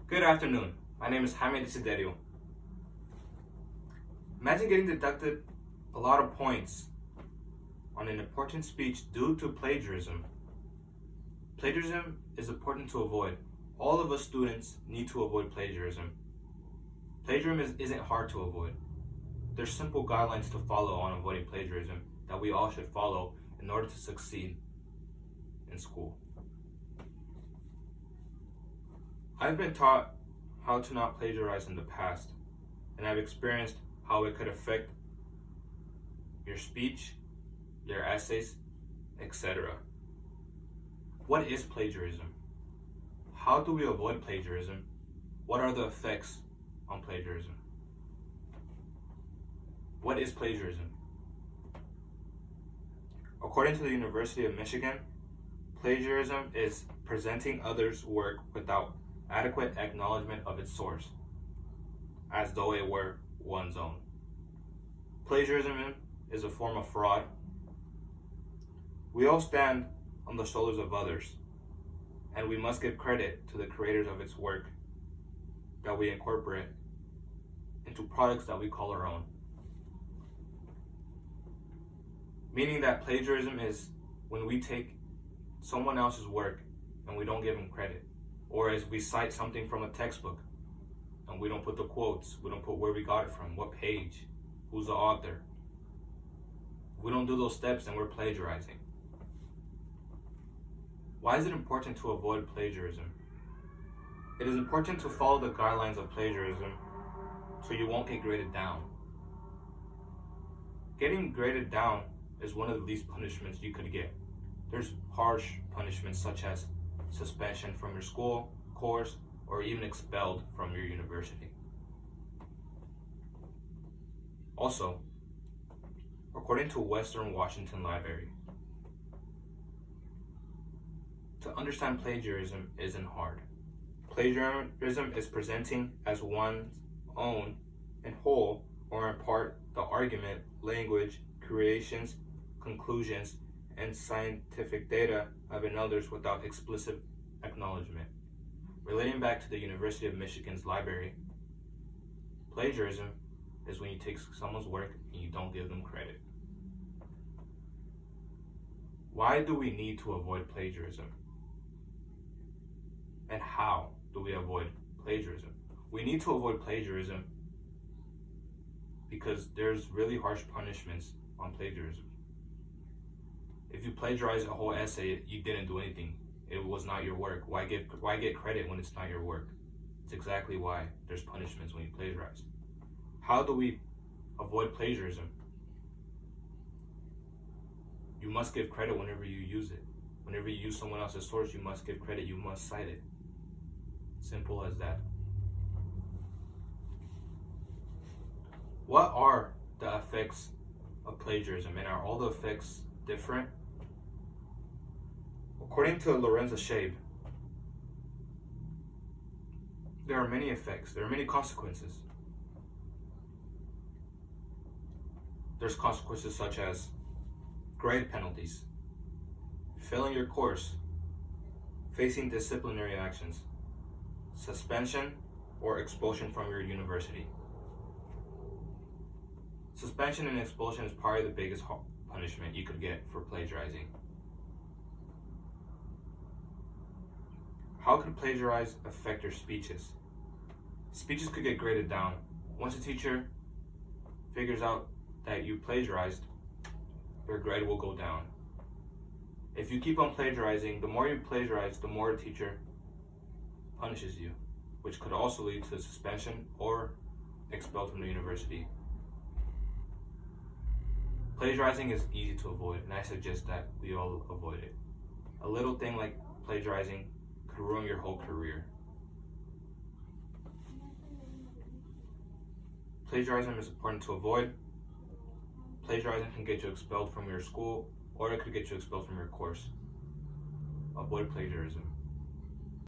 Good afternoon. My name is Jaime Desiderio. Imagine getting deducted a lot of points on an important speech due to plagiarism. Plagiarism is important to avoid. All of us students need to avoid plagiarism. Plagiarism isn't hard to avoid. There's simple guidelines to follow on avoiding plagiarism that we all should follow in order to succeed in school. I've been taught how to not plagiarize in the past, and I've experienced how it could affect your speech, your essays, etc. What is plagiarism? How do we avoid plagiarism? What are the effects on plagiarism? What is plagiarism? According to the University of Michigan, plagiarism is presenting others' work without adequate acknowledgement of its source, as though it were one's own. Plagiarism is a form of fraud. We all stand on the shoulders of others, and we must give credit to the creators of its work that we incorporate into products that we call our own. Meaning that plagiarism is when we take someone else's work and we don't give them credit. Or as we cite something from a textbook and we don't put the quotes, we don't put where we got it from, what page, who's the author. If we don't do those steps, then we're plagiarizing. Why is it important to avoid plagiarism? It is important to follow the guidelines of plagiarism so you won't get graded down. Getting graded down is one of the least punishments you could get. There's harsh punishments such as suspension from your school, course, or even expelled from your university. Also, according to Western Washington Library, to understand plagiarism isn't hard. Plagiarism is presenting as one's own in whole or in part the argument, language, creations, conclusions, and scientific data of others without explicit acknowledgement. Relating back to the University of Michigan's library, plagiarism is when you take someone's work and you don't give them credit. Why do we need to avoid plagiarism? And how do we avoid plagiarism? We need to avoid plagiarism because there's really harsh punishments on plagiarism. If you plagiarize a whole essay, you didn't do anything. It was not your work. Why get credit when it's not your work? It's exactly why there's punishments when you plagiarize. How do we avoid plagiarism? You must give credit whenever you use it. Whenever you use someone else's source, you must give credit. You must cite it. Simple as that. What are the effects of plagiarism, and are all the effects different? According to Lorenza Shabe, there are many effects, there are many consequences. There's consequences such as grade penalties, failing your course, facing disciplinary actions, suspension or expulsion from your university. Suspension and expulsion is probably the biggest punishment you could get for plagiarizing. How could plagiarize affect your speeches? Speeches could get graded down. Once a teacher figures out that you plagiarized, your grade will go down. If you keep on plagiarizing, the more you plagiarize, the more a teacher punishes you, which could also lead to suspension or expelled from the university. Plagiarizing is easy to avoid, and I suggest that we all avoid it. A little thing like plagiarizing could ruin your whole career. Plagiarism is important to avoid. Plagiarizing can get you expelled from your school, or it could get you expelled from your course. Avoid plagiarism.